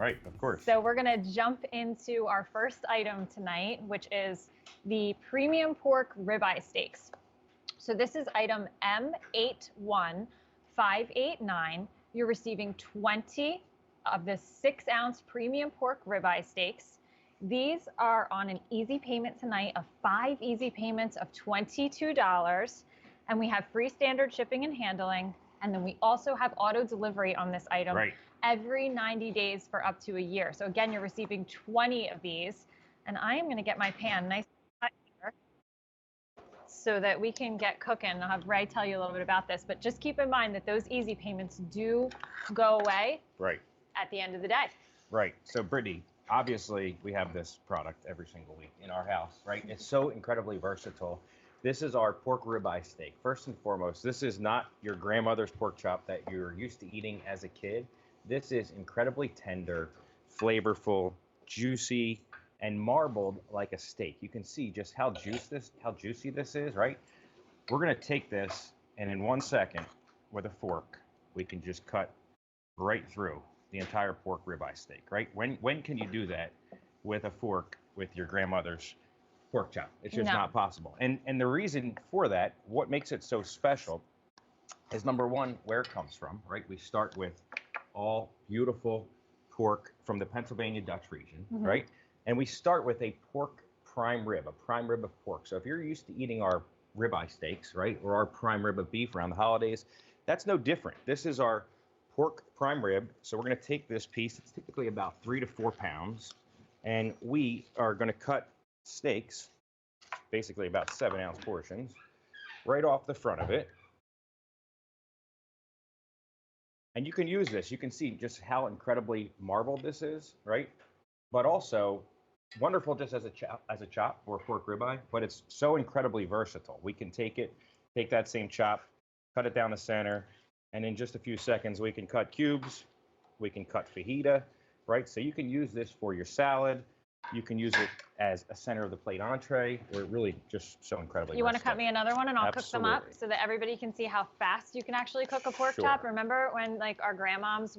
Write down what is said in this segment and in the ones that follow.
Right, of course. So we're gonna jump into our first item tonight, which is the premium pork ribeye steaks. So this is item M81589. You're receiving 20 of the 6-ounce premium pork ribeye steaks. These are on an easy payment tonight of 5 easy payments of $22. And we have free standard shipping and handling. And then we also have auto delivery on this item every 90 days for up to a year. So again, you're receiving 20 of these. And I am gonna get my pan nice and hot here so that we can get cooking. I'll have Ray tell you a little bit about this, but just keep in mind that those easy payments do go away at the end of the day. Right, so Brittany, obviously we have this product every single week in our house, right? It's so incredibly versatile. This is our pork ribeye steak. First and foremost, this is not your grandmother's pork chop that you're used to eating as a kid. This is incredibly tender, flavorful, juicy, and marbled like a steak. You can see just how juicy this is, right? We're gonna take this, and in 1 second, with a fork, we can just cut right through the entire pork ribeye steak, right? When can you do that with a fork with your grandmother's pork chop? It's just not possible. And the reason for that, what makes it so special, is number one, where it comes from, right? We start with all beautiful pork from the Pennsylvania Dutch region, right? And we start with a pork prime rib, a prime rib of pork. So if you're used to eating our ribeye steaks, right, or our prime rib of beef around the holidays, that's no different. This is our pork prime rib. So we're gonna take this piece, it's typically about 3 to 4 pounds, and we are gonna cut steaks, basically about 7-ounce portions, right off the front of it. And you can use this. You can see just how incredibly marbled this is, right? But also wonderful just as a chop or pork ribeye, but it's so incredibly versatile. We can take that same chop, cut it down the center, and in just a few seconds we can cut cubes, we can cut fajita, right? So you can use this for your salad. You can use it as a center of the plate entree. We're really just so incredibly You want to cut me another one and I'll cook them up so that everybody can see how fast you can actually cook a pork chop? Remember when like our grandmoms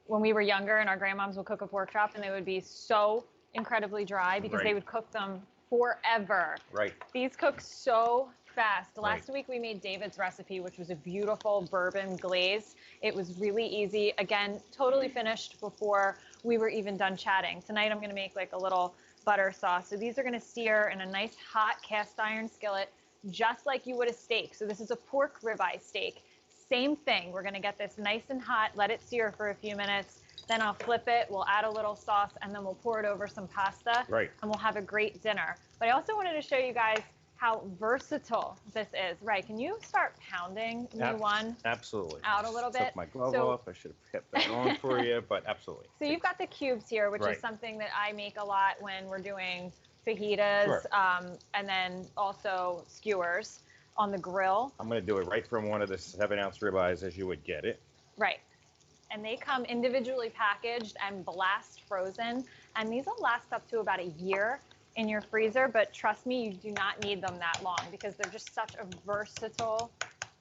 when we were younger and our grandmoms would cook a pork chop and they would be so incredibly dry because they would cook them forever. Right. These cook so fast. Last week we made David's recipe, which was a beautiful bourbon glaze. It was really easy. Again, totally finished before we were even done chatting. Tonight I'm gonna make like a little butter sauce. So these are gonna sear in a nice hot cast iron skillet, just like you would a steak. So this is a pork ribeye steak. Same thing, we're gonna get this nice and hot, let it sear for a few minutes, then I'll flip it, we'll add a little sauce, and then we'll pour it over some pasta, and we'll have a great dinner. But I also wanted to show you guys how versatile this is. Right, can you start pounding me one absolutely out a little bit? Took my glove off, I should have kept that on for you, but absolutely. So you've got the cubes here, which is something that I make a lot when we're doing fajitas, and then also skewers on the grill. I'm gonna do it right from one of the 7-ounce ribeyes as you would get it. Right. And they come individually packaged and blast frozen. And these will last up to about a year in your freezer, but trust me, you do not need them that long because they're just such a versatile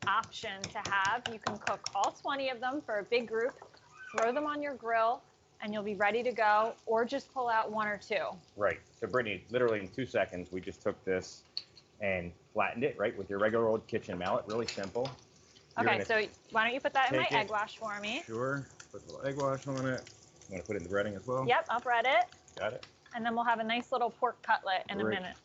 option to have. You can cook all 20 of them for a big group, throw them on your grill, and you'll be ready to go, or just pull out 1 or 2. Right. So Brittany, literally in 2 seconds, we just took this and flattened it, right, with your regular old kitchen mallet, really simple. Okay, so why don't you put that in my egg wash for me? Sure, put a little egg wash on it. You want to put it in the breading as well? Yep, I'll bread it. Got it. And then we'll have a nice little pork cutlet in a minute.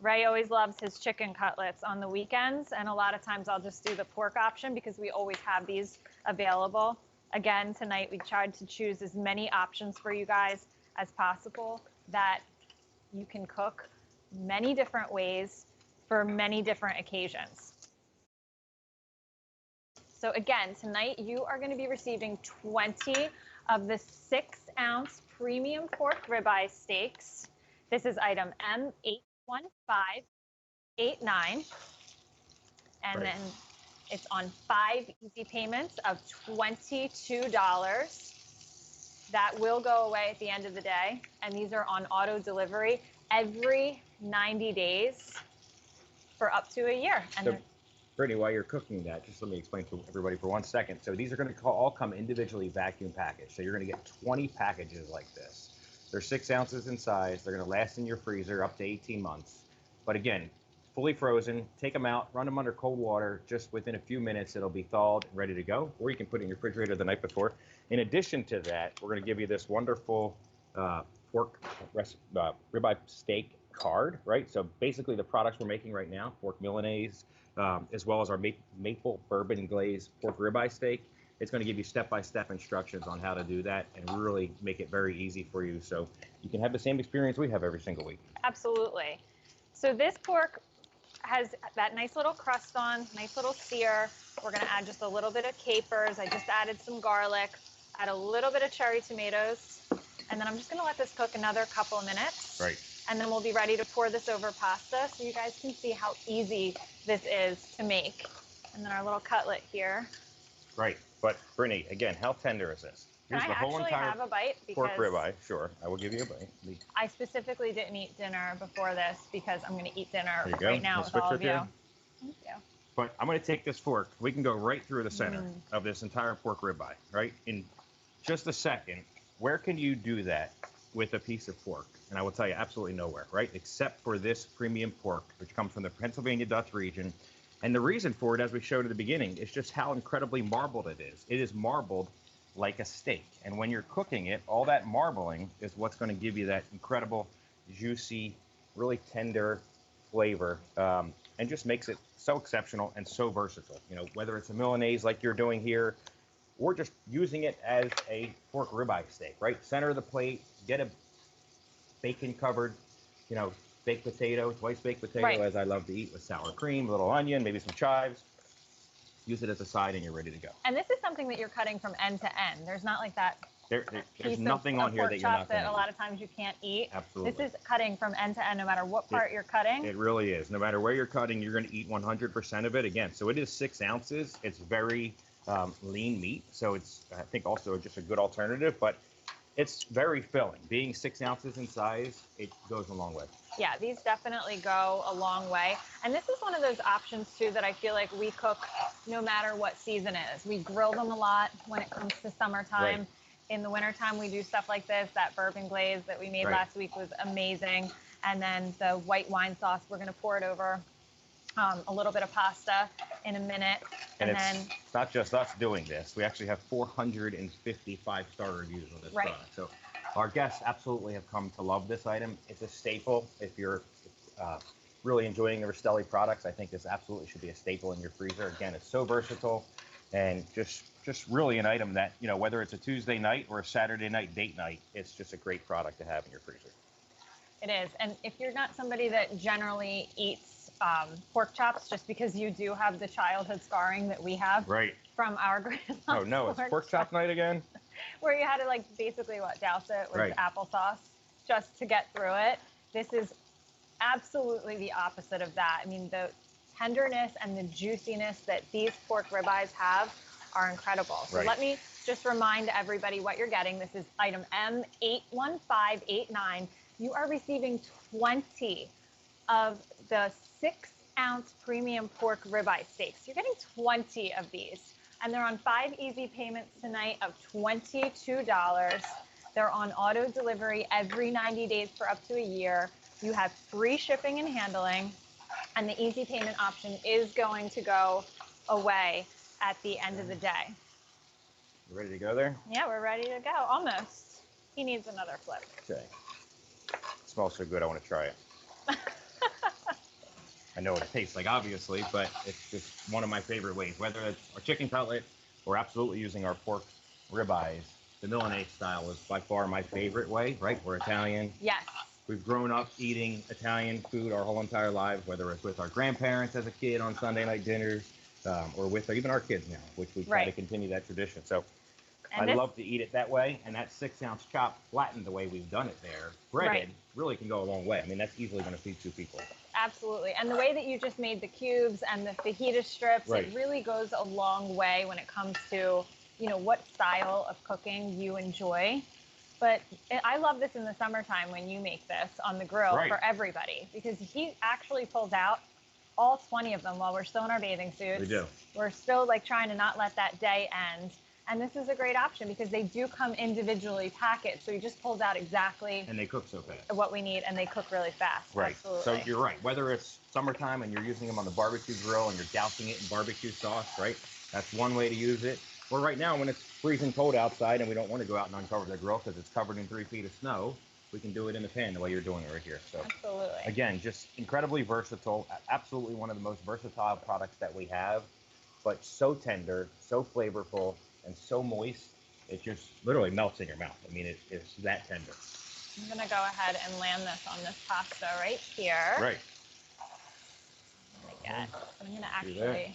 Ray always loves his chicken cutlets on the weekends, and a lot of times I'll just do the pork option because we always have these available. Again, tonight we tried to choose as many options for you guys as possible that you can cook many different ways for many different occasions. So again, tonight you are going to be receiving 20 of the 6-ounce premium pork ribeye steaks. This is item M81589. And then it's on 5 easy payments of $22. That will go away at the end of the day. And these are on auto delivery every 90 days for up to a year. And Brittany, while you're cooking that, just let me explain to everybody for 1 second. So these are going to all come individually vacuum packaged. So you're going to get 20 packages like this. They're 6 ounces in size. They're going to last in your freezer up to 18 months. But again, fully frozen. Take them out, run them under cold water. Just within a few minutes, it'll be thawed and ready to go. Or you can put it in your refrigerator the night before. In addition to that, we're going to give you this wonderful pork ribeye steak card, right? So basically the products we're making right now, pork Milanese, as well as our maple bourbon glazed pork ribeye steak. It's going to give you step-by-step instructions on how to do that and really make it very easy for you so you can have the same experience we have every single week. Absolutely. So this pork has that nice little crust on, nice little sear. We're going to add just a little bit of capers. I just added some garlic, add a little bit of cherry tomatoes, and then I'm just going to let this cook another couple of minutes. Right. And then we'll be ready to pour this over pasta so you guys can see how easy this is to make. And then our little cutlet here. Right. But Brittany, again, how tender is this? Can I actually have a bite? Pork ribeye, sure. I will give you a bite. I specifically didn't eat dinner before this because I'm going to eat dinner right now with switch all with of you. Thank you. But I'm going to take this fork. We can go right through the center of this entire pork ribeye, right? In just a second, where can you do that with a piece of pork? And I will tell you, absolutely nowhere, right? Except for this premium pork, which comes from the Pennsylvania Dutch region. And the reason for it, as we showed at the beginning, is just how incredibly marbled it is. It is marbled like a steak. And when you're cooking it, all that marbling is what's going to give you that incredible, juicy, really tender flavor, and just makes it so exceptional and so versatile. You know, whether it's a Milanese like you're doing here, or just using it as a pork ribeye steak, right? Center of the plate, get a bacon covered, you know, baked potato, twice baked potato, as I love to eat, with sour cream, a little onion, maybe some chives. Use it as a side and you're ready to go. And this is something that you're cutting from end to end. There's not like that there's nothing on here that you're not going to eat. A lot of times you can't eat. Absolutely. This is cutting from end to end, no matter what part you're cutting. It really is. No matter where you're cutting, you're going to eat 100% of it. Again, so it is 6 ounces. It's very lean meat, so it's, I think, also just a good alternative, but it's very filling. Being 6 ounces in size, it goes a long way. Yeah, these definitely go a long way. And this is one of those options, too, that I feel like we cook no matter what season it is. We grill them a lot when it comes to summertime. Right. In the wintertime, we do stuff like this. That bourbon glaze that we made last week was amazing. And then the white wine sauce, we're going to pour it over a little bit of pasta in a minute. And then it's not just us doing this. We actually have 450 5-star reviews on this product. So our guests absolutely have come to love this item. It's a staple. If you're really enjoying the Rastelli products, I think this absolutely should be a staple in your freezer. Again, it's so versatile and just really an item that, you know, whether it's a Tuesday night or a Saturday night date night, it's just a great product to have in your freezer. It is. And if you're not somebody that generally eats pork chops, just because you do have the childhood scarring that we have from our grandma's Oh no, it's pork chop night again? Where you had to, like, basically douse it with applesauce just to get through it. This is absolutely the opposite of that. I mean, the tenderness and the juiciness that these pork ribeyes have are incredible. So let me just remind everybody what you're getting. This is item M81589. You are receiving 20 of the 6-ounce premium pork ribeye steaks. You're getting 20 of these. And they're on 5 easy payments tonight of $22. They're on auto delivery every 90 days for up to a year. You have free shipping and handling. And the easy payment option is going to go away at the end of the day. You ready to go there? Yeah, we're ready to go. Almost. He needs another flip. Okay. It smells so good, I want to try it. I know what it tastes like, obviously, but it's just one of my favorite ways. Whether it's our chicken cutlet or absolutely using our pork ribeyes, the Milanese style is by far my favorite way, right? We're Italian. Yes. We've grown up eating Italian food our whole entire lives, whether it's with our grandparents as a kid on Sunday night dinners, or with even our kids now, which we try to continue that tradition. So I love to eat it that way, and that 6-ounce chop flattened the way we've done it there, breaded, really can go a long way. I mean, that's easily going to feed 2 people. Absolutely. And the way that you just made the cubes and the fajita strips, it really goes a long way when it comes to, you know, what style of cooking you enjoy. But I love this in the summertime when you make this on the grill for everybody, because he actually pulls out all 20 of them while we're still in our bathing suits. We do. We're still like trying to not let that day end. And this is a great option because they do come individually packaged. So you just pulls out exactly And they cook so fast. what we need, and they cook really fast. Right. Absolutely. So you're right. Whether it's summertime and you're using them on the barbecue grill and you're dousing it in barbecue sauce, right? That's one way to use it. Or right now when it's freezing cold outside and we don't want to go out and uncover the grill because it's covered in 3 feet of snow, we can do it in the pan the way you're doing it right here. So Absolutely. again, just incredibly versatile. Absolutely one of the most versatile products that we have, but so tender, so flavorful, and so moist. It just literally melts in your mouth. I mean, it's that tender. I'm going to go ahead and land this on this pasta right here. Right. I'm going to actually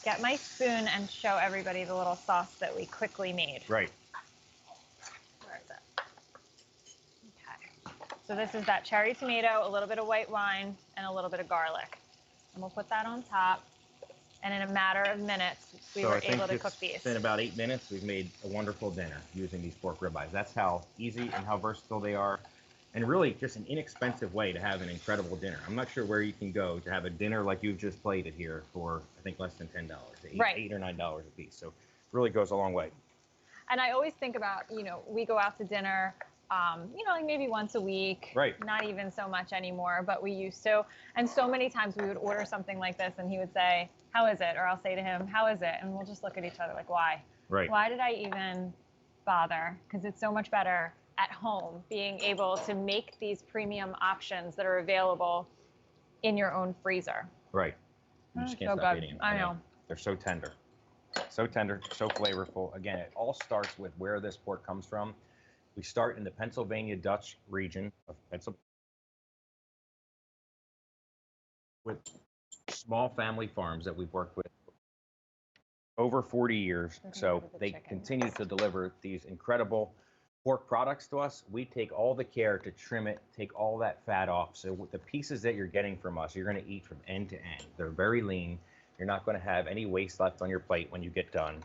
get my spoon and show everybody the little sauce that we quickly made. Right. Where is it? Okay. So this is that cherry tomato, a little bit of white wine, and a little bit of garlic. And we'll put that on top. And in a matter of minutes, we were able to cook these. In about 8 minutes, we've made a wonderful dinner using these pork ribeyes. That's how easy and how versatile they are. And really just an inexpensive way to have an incredible dinner. I'm not sure where you can go to have a dinner like you've just plated here for, I think, less than $10, $8 or $9 a piece. So it really goes a long way. And I always think about, you know, we go out to dinner, you know, like maybe once a week. Right. Not even so much anymore, but we used to. And so many times we would order something like this and he would say, how is it? Or I'll say to him, how is it? And we'll just look at each other like, why? Right. Why did I even bother? Because it's so much better at home being able to make these premium options that are available in your own freezer. Right. You just can't So stop good. eating them. I know. They're so tender. So tender, so flavorful. Again, it all starts with where this pork comes from. We start in the Pennsylvania Dutch region of Pennsylvania with small family farms that we've worked with over 40 years. So they continue to deliver these incredible pork products to us. We take all the care to trim it, take all that fat off. So with the pieces that you're getting from us, you're going to eat from end to end. They're very lean. You're not going to have any waste left on your plate when you get done.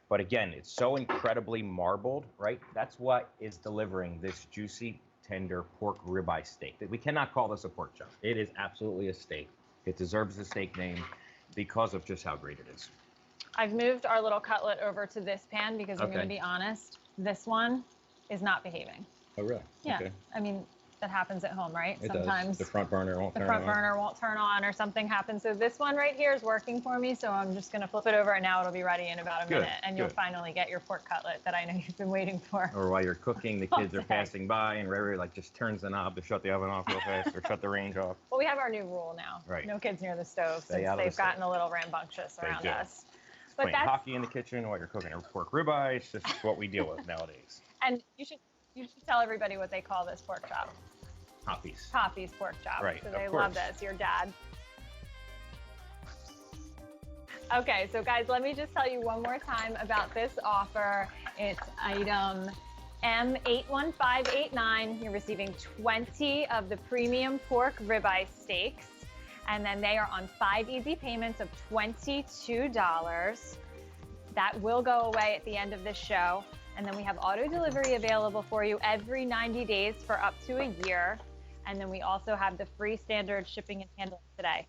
But again, it's so incredibly marbled, right? That's what is delivering this juicy, tender pork ribeye steak. We cannot call this a pork chop. It is absolutely a steak. It deserves the steak name because of just how great it is. I've moved our little cutlet over to this pan because I'm going to be honest, this one is not behaving. Oh, really? Yeah. Okay. I mean, that happens at home, right? It Sometimes does. The front burner won't turn on. The front burner won't turn on or something happens. So this one right here is working for me. So I'm just going to flip it over and now it'll be ready in about a minute. And you'll finally get your pork cutlet that I know you've been waiting for. Or while you're cooking, the kids are passing by and Riri like just turns the knob to shut the oven off real fast or shut the range off. Well, we have our new rule now. Right. No kids near the stove since they've gotten a little rambunctious around us. But playing hockey in the kitchen while you're cooking a pork ribeye, it's just what we deal with nowadays. And you should tell everybody what they call this pork chop. Hoppies. Hoppies pork chop. Right. So they love this. Your dad. Okay, so guys, let me just tell you one more time about this offer. It's item M81589. You're receiving 20 of the premium pork ribeye steaks. And then they are on 5 easy payments of $22. That will go away at the end of this show. And then we have auto delivery available for you every 90 days for up to a year. And then we also have the free standard shipping and handling today.